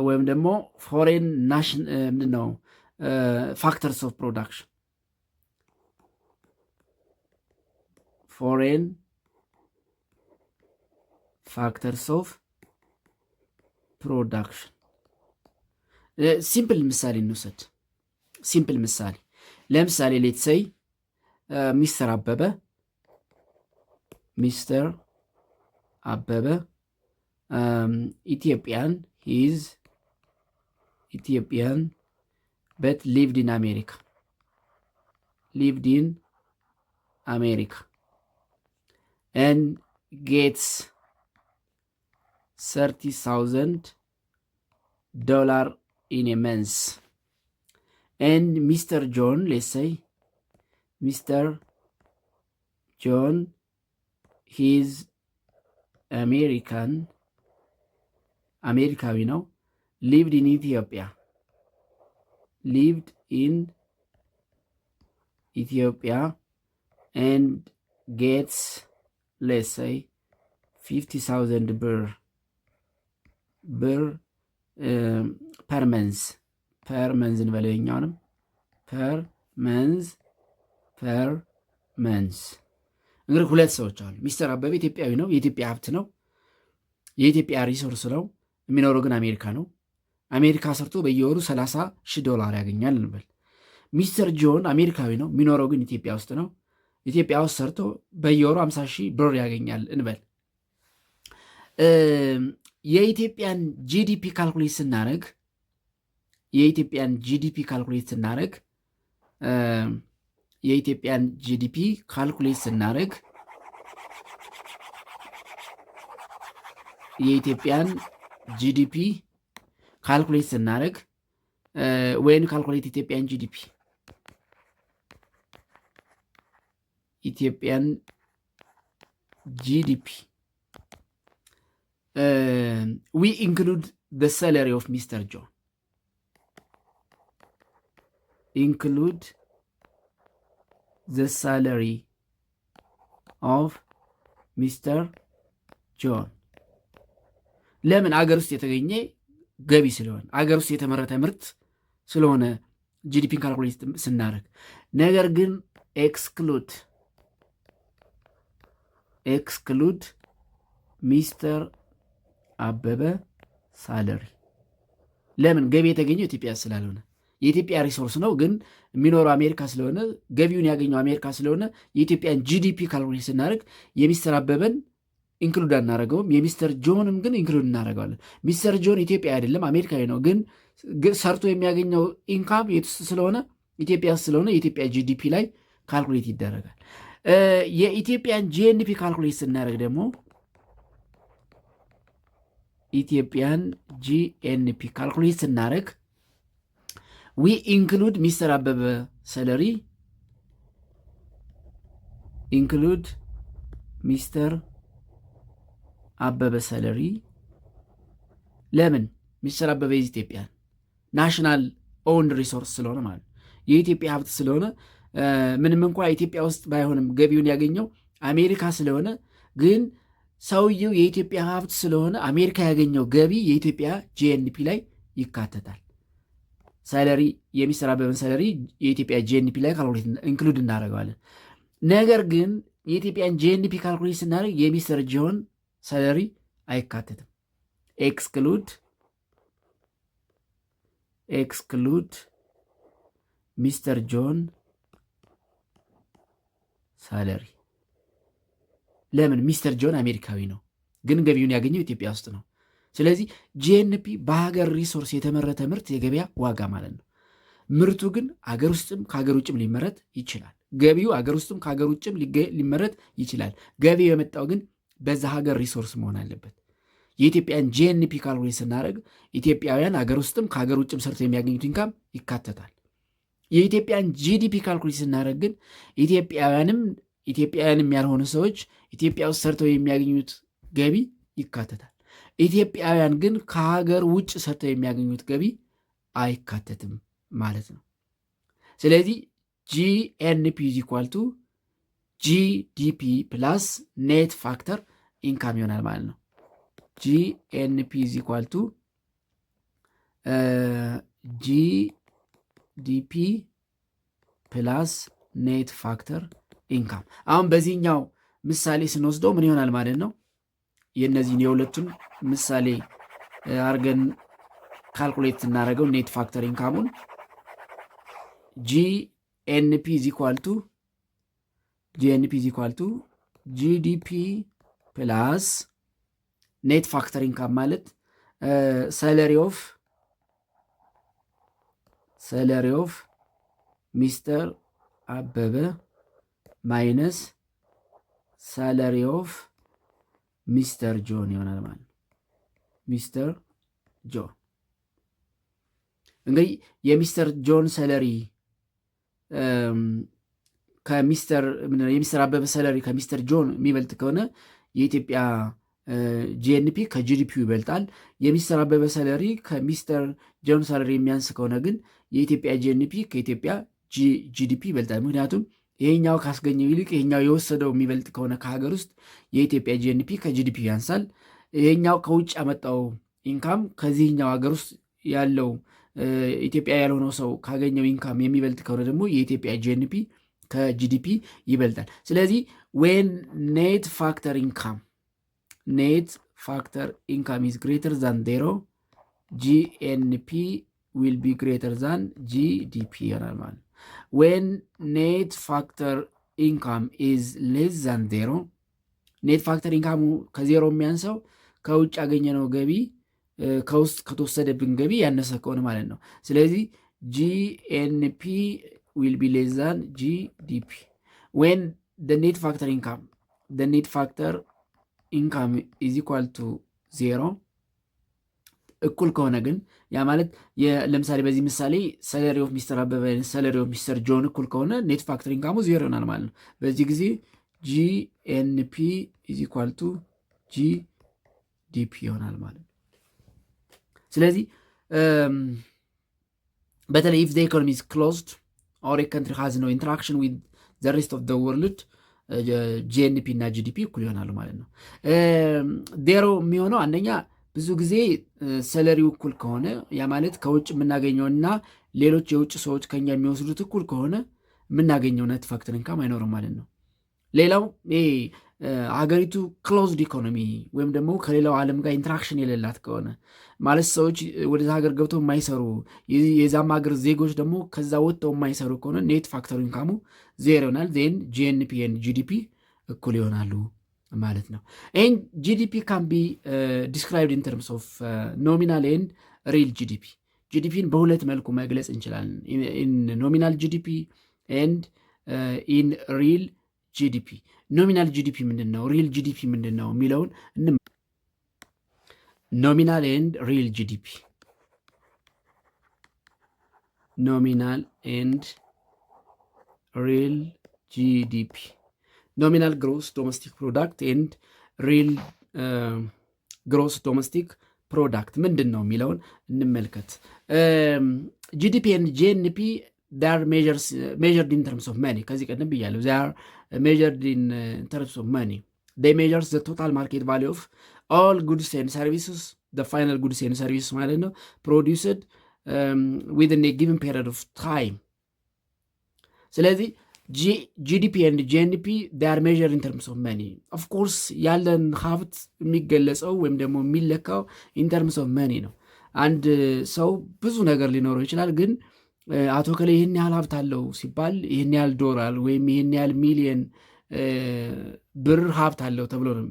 ወይም ደግሞ ፎሬን ምንድን ነው ፋክተርስ ኦፍ ፕሮዳክሽን ፎሬን ፋክተርስ ኦፍ ፕሮዳክሽን። ሲምፕል ምሳሌ እንውሰድ። ለምሳሌ ሌትሰይ ሚስተር አበበ ሚስተር አበበ ኢትዮጵያን ሂዝ ኢትዮጵያን but lived in America and gets $30,000 in a month. And Mr. John, let's say Mr. John, he's Americaዊ ነው, lived in Ethiopia and gets, let's say, 50,000 birr per month እንበለው የኛውንም per month። እንግዲህ ሁለት ሰዎች አሉ። ሚስተር አበበ ኢትዮጵያዊ ነው፣ የኢትዮጵያ ሀብት ነው፣ የኢትዮጵያ ሪሶርስ ነው። የሚኖረው ግን አሜሪካ ነው። አሜሪካ ሰርቶ በየወሩ $30,000 ያገኛል እንበል። ሚስተር ጆን አሜሪካዊ ነው፣ የሚኖረው ግን ኢትዮጵያ ውስጥ ነው። ኢትዮጵያ ውስጥ ሰርቶ በየወሩ $50,000 ያገኛል እንበል። የኢትዮጵያን ጂዲፒ ካልኩሌት ስናደርግ የኢትዮጵያን ጂዲፒ ካልኩሌት ስናደርግ ወይም ካልኩሌት ኢትዮጵያን ጂዲፒ we include the salary of Mr. John. Include the salary of Mr. John. ለምን? አገር ውስጥ የተገኘ ገቢ ስለሆነ፣ አገር ውስጥ የተመረተ ምርት ስለሆነ ጂዲፒን ካልኩሌት ስናደርግ። ነገር ግን ኤክስክሉድ ሚስተር አበበ ሳለሪ። ለምን? ገቢ የተገኘው ኢትዮጵያ ስላልሆነ፣ የኢትዮጵያ ሪሶርስ ነው፣ ግን የሚኖረው አሜሪካ ስለሆነ፣ ገቢውን ያገኘው አሜሪካ ስለሆነ የኢትዮጵያን ጂዲፒ ካልኩሌት ስናደርግ የሚስተር አበበን ኢንክሉድ አናደርገውም፣ የሚስተር ጆንም ግን ኢንክሉድ እናደርገዋለን። ሚስተር ጆን ኢትዮጵያ አይደለም አሜሪካዊ ነው፣ ግን ሰርቶ የሚያገኘው ኢንካም የት ውስጥ ስለሆነ? ኢትዮጵያ ስለሆነ የኢትዮጵያ ጂዲፒ ላይ ካልኩሌት ይደረጋል። የኢትዮጵያን ጂኤንፒ ካልኩሌት ስናደርግ ደግሞ ኢትዮጵያን ጂኤንፒ ካልኩሌት ስናደርግ ዊ ኢንክሉድ ሚስተር አበበ ሰለሪ ሚስተር አበበ ሰለሪ። ለምን? ሚስተር አበበ ኢትዮጵያን ናሽናል ኦውንድ ሪሶርስ ስለሆነ ማለት የኢትዮጵያ ሀብት ስለሆነ ምንም እንኳ ኢትዮጵያ ውስጥ ባይሆንም ገቢውን ያገኘው አሜሪካ ስለሆነ፣ ግን ሰውየው የኢትዮጵያ ሀብት ስለሆነ አሜሪካ ያገኘው ገቢ የኢትዮጵያ ጂኤንፒ ላይ ይካተታል። ሳለሪ የሚስተር አበበን ሳለሪ የኢትዮጵያ ጂኤንፒ ላይ ካልኩሌት ኢንክሉድ እናደርገዋለን። ነገር ግን የኢትዮጵያን ጂኤንፒ ካልኩሌት ስናደርግ የሚስተር ጆን ሳለሪ አይካተትም። ኤክስክሉድ ሚስተር ጆን ሳለሪ። ለምን? ሚስተር ጆን አሜሪካዊ ነው፣ ግን ገቢውን ያገኘው ኢትዮጵያ ውስጥ ነው። ስለዚህ ጂኤንፒ በሀገር ሪሶርስ የተመረተ ምርት የገበያ ዋጋ ማለት ነው። ምርቱ ግን አገር ውስጥም ከሀገር ውጭም ሊመረት ይችላል። ገቢው አገር ውስጥም ከሀገር ውጭም ሊመረት ይችላል። ገቢው የመጣው ግን በዛ ሀገር ሪሶርስ መሆን አለበት። የኢትዮጵያን ጂኤንፒ ካልኩሌት ስናደርግ ኢትዮጵያውያን አገር ውስጥም ከሀገር ውጭም ሰርተው የሚያገኙት ኢንካም ይካተታል። የኢትዮጵያን ጂዲፒ ካልኩሌት ስናደርግ ግን ኢትዮጵያውያንም ያልሆኑ ሰዎች ኢትዮጵያ ውስጥ ሰርተው የሚያገኙት ገቢ ይካተታል። ኢትዮጵያውያን ግን ከሀገር ውጭ ሰርተው የሚያገኙት ገቢ አይካተትም ማለት ነው። ስለዚህ ጂኤንፒ ኢዝ ኢኳል ቱ ጂዲፒ ፕላስ ኔት ፋክተር ኢንካም ይሆናል ማለት ነው። ጂኤንፒ ኢዝ ኢኳል ቱ ጂዲፒ ፕላስ ኔት ፋክተር ኢንካም። አሁን በዚህኛው ምሳሌ ስንወስደው ምን ይሆናል ማለት ነው? የእነዚህን የሁለቱን ምሳሌ አርገን ካልኩሌት እናደረገው ኔት ፋክተር ኢንካሙን ጂኤንፒ ኢዝ ኢኳል ቱ ጂዲፒ ፕላስ ኔት ፋክተር ኢንካም ማለት ሰለሪ ኦፍ ሚስተር አበበ ማይነስ ሳለሪ ኦፍ ሚስተር ጆን ይሆናል ማለት ነው። ሚስተር ጆን እንግዲህ የሚስተር ጆን ሰለሪ የሚስተር አበበ ሰለሪ ከሚስተር ጆን የሚበልጥ ከሆነ የኢትዮጵያ ጂኤንፒ ከጂዲፒው ይበልጣል። የሚስተር አበበ ሰለሪ ከሚስተር ጆን ሰለሪ የሚያንስ ከሆነ ግን የኢትዮጵያ ጂኤንፒ ከኢትዮጵያ ጂዲፒ ይበልጣል። ምክንያቱም ይሄኛው ካስገኘው ይልቅ ይሄኛው የወሰደው የሚበልጥ ከሆነ ከሀገር ውስጥ የኢትዮጵያ ጂኤንፒ ከጂዲፒ ያንሳል። ይሄኛው ከውጭ ያመጣው ኢንካም ከዚህኛው ሀገር ውስጥ ያለው ኢትዮጵያ ያልሆነው ሰው ካገኘው ኢንካም የሚበልጥ ከሆነ ደግሞ የኢትዮጵያ ጂኤንፒ ከጂዲፒ ይበልጣል። ስለዚህ ዌን ኔት ፋክተር ኢንካም ኢዝ ግሬተር ዛን ዜሮ ጂኤንፒ ዊል ቢ ግሬተር ዛን ጂዲፒ ይሆናል ማለት ነው። ዌን ኔት ፋክተር ኢንካም ኢዝ ሌስ ዛን ዜሮ ኔት ፋክተር ኢንካሙ ከዜሮ የሚያንሰው ከውጭ ያገኘነው ገቢ ከውስጥ ከተወሰደብን ገቢ ያነሰ ከሆነ ማለት ነው። ስለዚህ ጂኤንፒ ዊል ቢ ሌስ ዛን ጂዲፒ ዌን ኔት ፋክተር ኢንካም ኢዝ ኢኳል ቱ ዜሮ እኩል ከሆነ ግን ያ ማለት ለምሳሌ በዚህ ምሳሌ ሰለሪ ኦፍ ሚስተር አበበ ሰለሪ ኦፍ ሚስተር ጆን እኩል ከሆነ ኔት ፋክተር ኢንካሙ ዜሮ ይሆናል ማለት ነው። በዚህ ጊዜ ጂኤንፒ ኢዝ ኢኳል ቱ ጂዲፒ ይሆናል ማለት ነው። ስለዚህ በተለይ ኢፍ ዘ ኢኮኖሚ ኢዝ ክሎዝድ ኦር ኤ ካንትሪ ሃዝ ኖ ኢንተራክሽን ዊዝ ዘ ሬስት ኦፍ ዘ ወርልድ ጂኤንፒ እና ጂዲፒ እኩል ይሆናሉ ማለት ነው። ዜሮ የሚሆነው አንደኛ ብዙ ጊዜ ሰለሪው እኩል ከሆነ ያ ማለት ከውጭ የምናገኘው እና ሌሎች የውጭ ሰዎች ከኛ የሚወስዱት እኩል ከሆነ የምናገኘው ነት ፋክተር ኢንካም አይኖርም ማለት ነው። ሌላው ሀገሪቱ ክሎዝድ ኢኮኖሚ ወይም ደግሞ ከሌላው ዓለም ጋር ኢንተራክሽን የሌላት ከሆነ ማለት ሰዎች ወደዛ ሀገር ገብተው የማይሰሩ የዛም ሀገር ዜጎች ደግሞ ከዛ ወጥተው የማይሰሩ ከሆነ ኔት ፋክተር ኢንካሙ ዜሮ ይሆናል። ዜን ጂኤንፒ ኤንድ ጂዲፒ እኩል ይሆናሉ ማለት ነው። ይህን ጂዲፒ ካን ቢ ዲስክራይብድ ኢን ተርምስ ኦፍ ኖሚናል ኤንድ ሪል ጂዲፒ። ጂዲፒን በሁለት መልኩ መግለጽ እንችላለን። ኢን ኖሚናል ጂዲፒ ኤንድ ኢን ሪል ጂዲፒ። ኖሚናል ጂዲፒ ምንድን ነው? ሪል ጂዲፒ ምንድን ነው የሚለውን ኖሚናል ኤንድ ሪል ጂዲፒ። ኖሚናል ኤንድ ሪል ጂዲፒ ኖሚናል ግሮስ ዶሜስቲክ ፕሮዳክት ኤንድ ሪል ግሮስ ዶሜስቲክ ፕሮዳክት ምንድን ነው የሚለውን እንመልከት። ጂዲፒ ኤንድ ጂኤንፒ ር ሜዠርድ ኢን ተርምስ ኦፍ መኒ። ከዚህ ቀደም ብያለሁ። ር ሜዠርድ ኢን ተርምስ ኦፍ መኒ። ሜዠርስ ዘ ቶታል ማርኬት ቫሊዩ ኦፍ ኦል ጉድስ ኤንድ ሰርቪስስ ፋይናል ጉድስ ኤንድ ሰርቪስስ ማለት ነው ፕሮዲውስድ ዊዝን ኤ ጊቨን ፔሪድ ኦፍ ታይም። ስለዚህ ጂዲፒ ኤንድ ጂኤንፒ ር ሜዠርድ ኢን ተርምስ ኦፍ መኒ። ኦፍኮርስ ያለን ሀብት የሚገለጸው ወይም ደግሞ የሚለካው ኢን ተርምስ ኦፍ መኒ ነው። አንድ ሰው ብዙ ነገር ሊኖረው ይችላል፣ ግን አቶ ከላይ ይህን ያህል ሀብት አለው ሲባል ይህን ያህል ዶላር ወይም ይህን ያህል ሚሊየን ብር ሀብት አለው ተብሎ ነው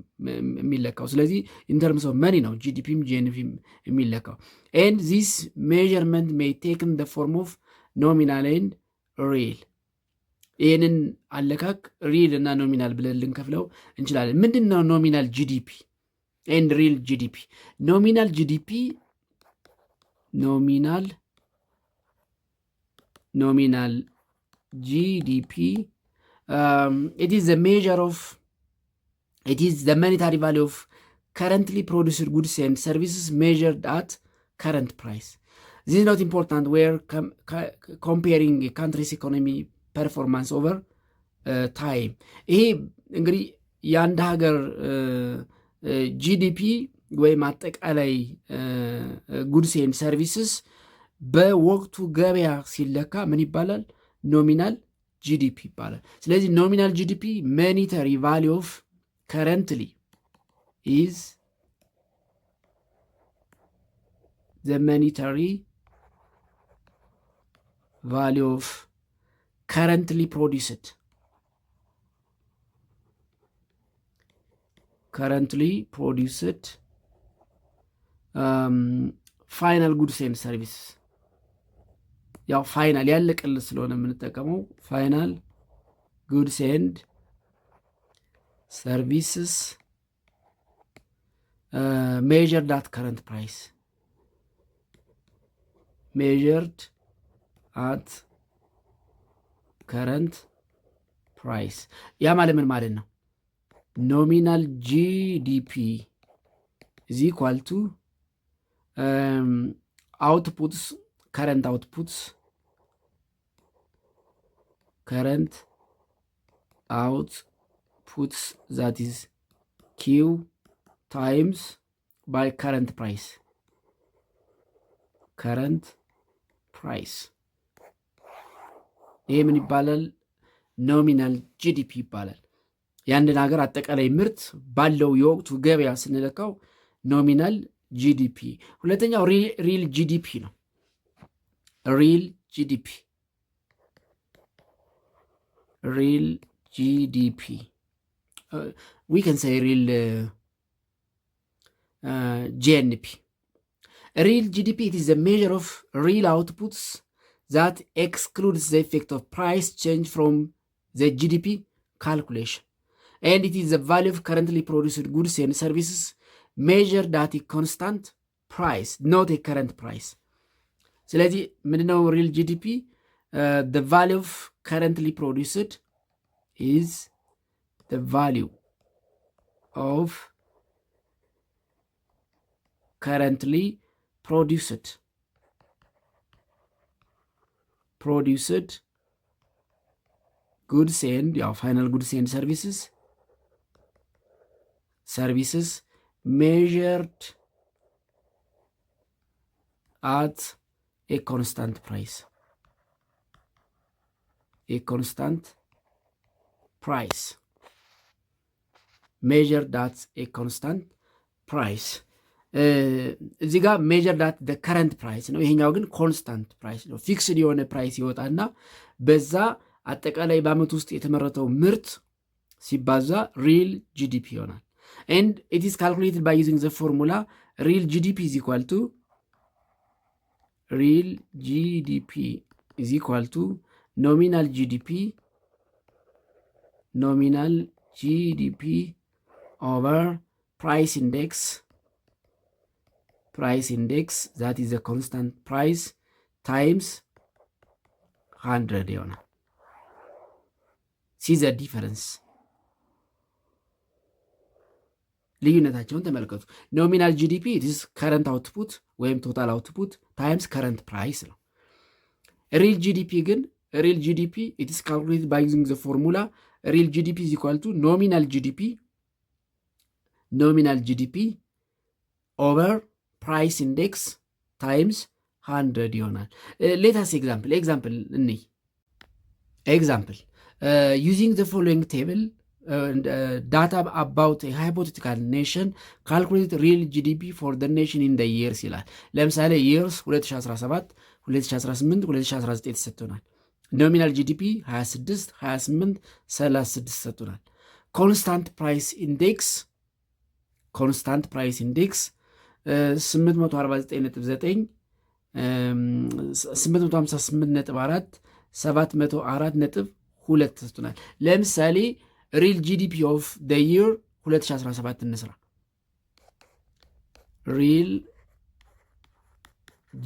የሚለካው። ስለዚህ ኢንተርምስ ኦፍ መኒ ነው ጂዲፒም ጂኤንፒም የሚለካው። ኤንድ ዚስ ሜዠርመንት ሜይ ቴክን ደ ፎርም ኦፍ ኖሚናል ኤንድ ሪል። ይህንን አለካክ ሪል እና ኖሚናል ብለን ልንከፍለው እንችላለን። ምንድን ነው ኖሚናል ጂዲፒ ኤንድ ሪል ጂዲፒ? ኖሚናል ጂዲፒ nominal GDP, it is the monetary value of currently produced goods and services measured at current price. This is not important where comparing a country's economy performance over time. ይሄ እንግዲህ የአንድ ሀገር ጂዲፒ ወይም አጠቃላይ ጉድስ ኤንድ ሰርቪስስ በወቅቱ ገበያ ሲለካ ምን ይባላል? ኖሚናል ጂዲፒ ይባላል። ስለዚህ ኖሚናል ጂዲፒ ሞኔታሪ ቫሊዩ ኦፍ ከረንትሊ ኢዝ ዘ ሞኔታሪ ቫሊዩ ኦፍ ከረንትሊ ፕሮዲውስድ currently produced final goods and services ያው ፋይናል ያለቀለት ስለሆነ የምንጠቀመው ፋይናል ጉድስ ኤንድ ሰርቪስስ measured at current price measured at current price ያ ማለት ምን ማለት ነው? nominal GDP is equal to outputs current outputs that is Q times by current price ይሄ ምን ይባላል? ኖሚናል ጂዲፒ ይባላል። የአንድን ሀገር አጠቃላይ ምርት ባለው የወቅቱ ገበያ ስንለካው ኖሚናል ጂዲፒ። ሁለተኛው ሪል ጂዲፒ ነው። ሪል ጂዲፒ we can say real GNP. Real GDP, it is a measure of real outputs that excludes the effect of price change from the GDP calculation, and it is the value of currently produced goods and services measured at a constant price, not a current price. ስለዚህ ምንድነው real GDP? The value of currently produced is the value of currently produced goods and final goods and services measured at a constant price. Measured at a constant price. እዚህ ጋር ሜጀር ዳት ደ ከረንት ፕራይስ ነው። ይሄኛው ግን ኮንስታንት ፕራይስ ነው። ፊክስድ የሆነ ፕራይስ ይወጣና በዛ አጠቃላይ በአመት ውስጥ የተመረተው ምርት ሲባዛ ሪል ጂዲፒ ይሆናል። ኤንድ ኢት ኢዝ ካልኩሌትድ ባይ ዩዚንግ ዘ ፎርሙላ ሪል ጂዲፒ ኢዝ ኢኳል ቱ nominal GDP over price index that is a constant price times 100 ይሆናል። see the difference ልዩነታቸውን ተመልከቱ። ኖሚናል ጂዲፒ it is current output ወይም total output times current price ነው። ሪል ጂዲፒ ግን it is calculated by using the formula real GDP is equal to nominal GDP over price index times 100 ይሆናል። let us example እንይ። example using the following table data about a hypothetical nation calculate real GDP for the nation in the years ይላል። ለምሳሌ years 2017 2018 2019 ተሰጥቶናል። ኖሚናል ጂዲፒ 26 28 36 ተሰጥቶናል። ኮንስታንት ፕራይስ ኢንዴክስ 849.9 858.4 704.2 ተሰጥቶናል። ለምሳሌ ሪል ጂዲፒ ኦፍ ደ ይር 2017 እንስራ። ሪል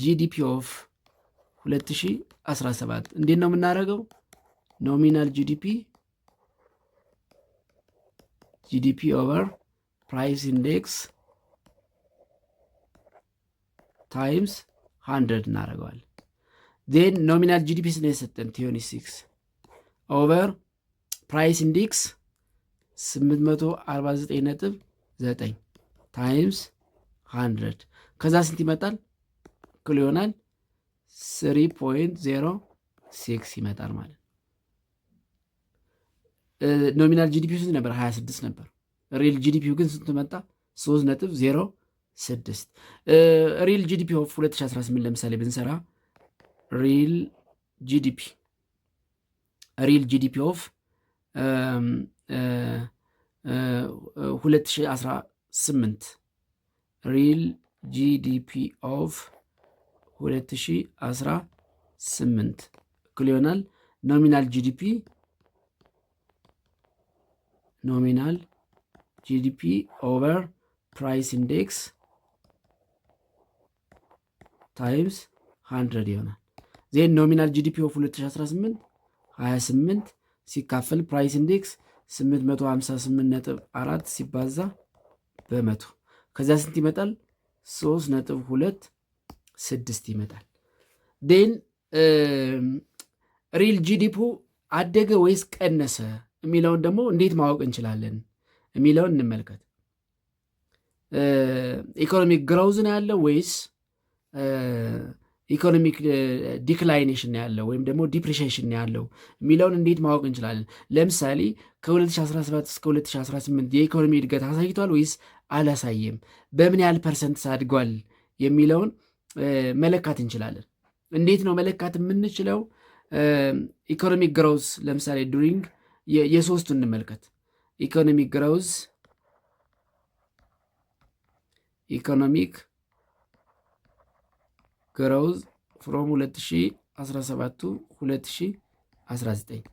ጂዲፒ ኦፍ 2017 እንዴት ነው የምናደርገው? ኖሚናል ጂዲፒ ኦቨር ፕራይስ ኢንዴክስ ታይምስ 100 እናደርገዋለን። ዜን ኖሚናል ጂዲፒ ስለ የሰጠን 26 ኦቨር ፕራይስ ኢንዴክስ 849.9 ታይምስ 100 ከዛ ስንት ይመጣል? እኩል ይሆናል 3.06 ይመጣል ማለት። ኖሚናል ጂዲፒ ስንት ነበር? 26 ነበር። ሪል ጂዲፒው ግን ስንት መጣ? 3.06። ሪል ጂዲፒ ኦፍ 2018 ለምሳሌ ብንሰራ ሪል ጂዲፒ ኦፍ 2018 ሪል ጂዲፒ ኦፍ 2018 እኩል ይሆናል ኖሚናል ጂዲፒ ኦቨር ፕራይስ ኢንዴክስ ታይምስ 100 ይሆናል። ዜን ኖሚናል ጂዲፒ ኦፍ 2018 28 ሲካፈል ፕራይስ ኢንዴክስ 858.4 ሲባዛ በመቶ ከዚያ ስንት ይመጣል? 3.26 ይመጣል። ዴን ሪል ጂዲፒ አደገ ወይስ ቀነሰ የሚለውን ደግሞ እንዴት ማወቅ እንችላለን የሚለውን እንመልከት። ኢኮኖሚክ ግሮውዝ ነው ያለው ወይስ ኢኮኖሚክ ዲክላይኔሽን ያለው ወይም ደግሞ ዲፕሪሺዬሽን ያለው የሚለውን እንዴት ማወቅ እንችላለን? ለምሳሌ ከ2017 እስከ 2018 የኢኮኖሚ እድገት አሳይቷል ወይስ አላሳየም? በምን ያህል ፐርሰንት አድጓል የሚለውን መለካት እንችላለን። እንዴት ነው መለካት የምንችለው? ኢኮኖሚክ ግሮውዝ ለምሳሌ ዱሪንግ የሶስቱ እንመልከት። ኢኮኖሚክ ግሮውዝ ፍሮም 2017 2019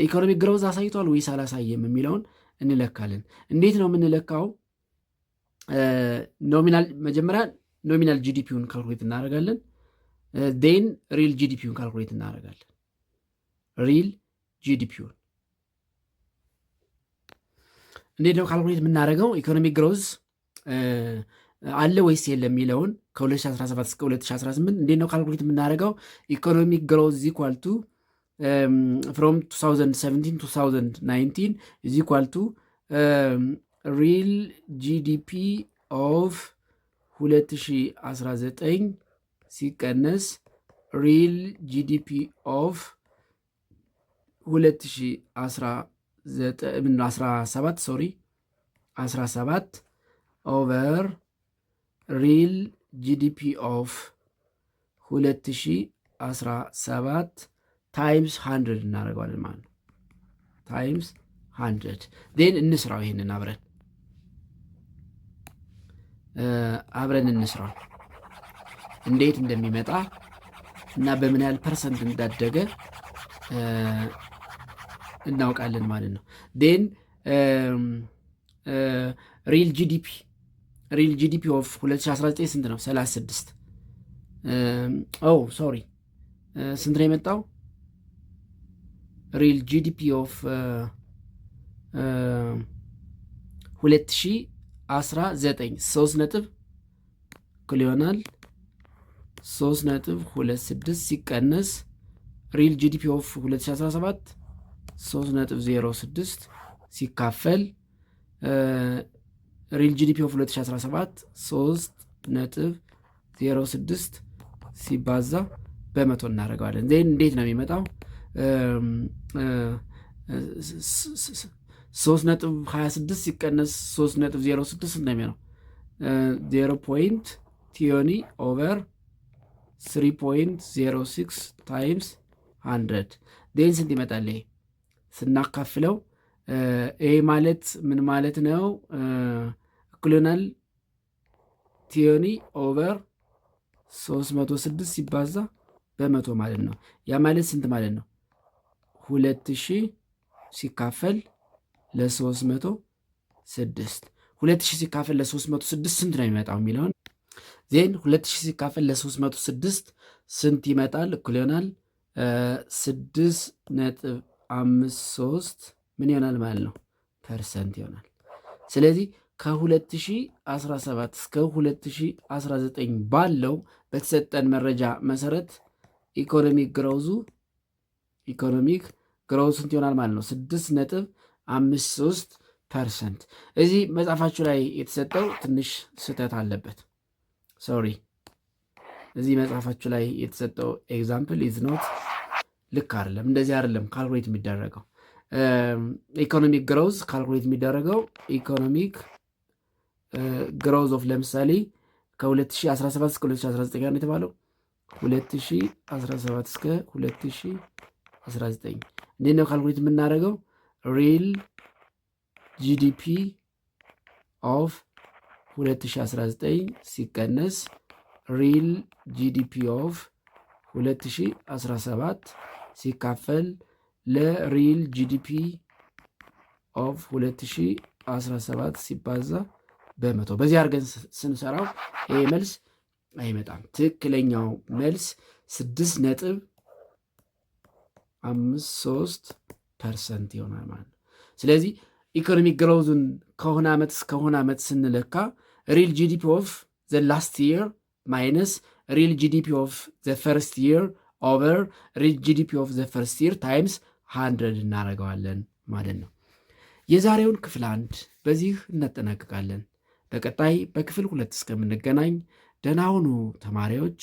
ኢኮኖሚክ ግሮውዝ አሳይቷል ወይስ አላሳየም የሚለውን እንለካለን። እንዴት ነው የምንለካው? መጀመሪያ ኖሚናል ጂዲፒውን ካልኩሌት እናደርጋለን። ዴን ሪል ጂዲፒውን ካልኩሌት እናደርጋለን። ሪል ጂዲፒውን እንዴት ነው ካልኩሌት የምናደርገው? ኢኮኖሚክ ግሮውዝ አለ ወይስ የለም የሚለውን ከ2017 እስከ 2018 እንዴት ነው ካልኩሌት የምናደርገው? ኢኮኖሚክ ግሮውዝ ኢዝ ኢኳል ቱ ፍሮም 2017 2019 ኢዝ ኢኳል ቱ ሪል ጂዲፒ ኦፍ 2019 ሲቀነስ ሪል ጂዲፒ ኦፍ 2017 ኦቨር ሪል ጂዲፒ ኦፍ 2017 ታይምስ 100 እናደርገዋለን ማለት ነው። ታይምስ 100 ዴን እንስራው። ይሄንን አብረን እንስራው እንዴት እንደሚመጣ እና በምን ያህል ፐርሰንት እንዳደገ እናውቃለን ማለት ነው። ዴን ሪል ጂዲፒ ኦፍ 2019 ስንት ነው? 36 ሶሪ ስንት ነው የመጣው? ሪል ጂዲፒ ኦፍ 2019 3 ነጥብ እኩል ይሆናል 3.26 ሲቀነስ ሪል ጂዲፒ ኦፍ 2017 3.06 ሲካፈል ሪል ጂዲፒ ኦፍ 2017 3.06 ሲባዛ በመቶ እናደርገዋለን። ዜን እንዴት ነው የሚመጣው? 3.26 ሲቀነስ 3.06 ነው የሚሆነው 0.20 ኦቨር 3.06 ታይምስ 100 ዴን ስንት ይመጣል? ስናካፍለው ይሄ ማለት ምን ማለት ነው? እኩል ይሆናል ቲዮኒ ኦቨር 306 ሲባዛ በመቶ ማለት ነው። ያ ማለት ስንት ማለት ነው? 2000 ሲካፈል ለ306 2000 ሲካፈል ለ306 ስንት ነው የሚመጣው የሚለውን ዜን 2000 ሲካፈል ለ306 ስንት ይመጣል? እኩል ይሆናል 6.53 ምን ይሆናል ማለት ነው? ፐርሰንት ይሆናል። ስለዚህ ከ2017 እስከ 2019 ባለው በተሰጠን መረጃ መሰረት ኢኮኖሚክ ግሮውዙ ስንት ይሆናል ማለት ነው? 6.53%። እዚህ መጽሐፋችሁ ላይ የተሰጠው ትንሽ ስህተት አለበት። ሶሪ፣ እዚህ መጽሐፋችሁ ላይ የተሰጠው ኤግዛምፕል ኢዝ ኖት ልክ አይደለም። እንደዚህ አይደለም ካልኩሌት የሚደረገው። ኢኮኖሚክ ግሮውዝ ካልኩሌት የሚደረገው ኢኮኖሚክ ግሮውዝ ኦፍ ለምሳሌ ከ2017 እስከ 2019 ጋር ነው የተባለው። 2017 እስከ 2019 እንዴት ነው ካልኩሌት የምናደርገው? ሪል ጂዲፒ ኦፍ 2019 ሲቀነስ ሪል ጂዲፒ ኦፍ 2017 ሲካፈል ለሪል ጂዲፒ ኦፍ 2017 ሲባዛ በመቶ። በዚህ አድርገን ስንሰራው ይሄ መልስ አይመጣም። ትክክለኛው መልስ 6.53% ይሆናል ማለት ነው። ስለዚህ ኢኮኖሚክ ግሮውዝን ከሆነ ዓመት እስከሆነ ዓመት ስንለካ ሪል ጂዲፒ ኦፍ ዘ ላስት ይር ማይነስ ሪል ጂዲፒ ኦፍ ዘ ፈርስት ይር ኦቨር ሪል ጂዲፒ ኦፍ ዘ ፈርስት ይር ታይምስ 100 እናደርገዋለን ማለት ነው። የዛሬውን ክፍል 1 በዚህ እናጠናቅቃለን። በቀጣይ በክፍል 2 እስከምንገናኝ ደህና ሁኑ ተማሪዎች።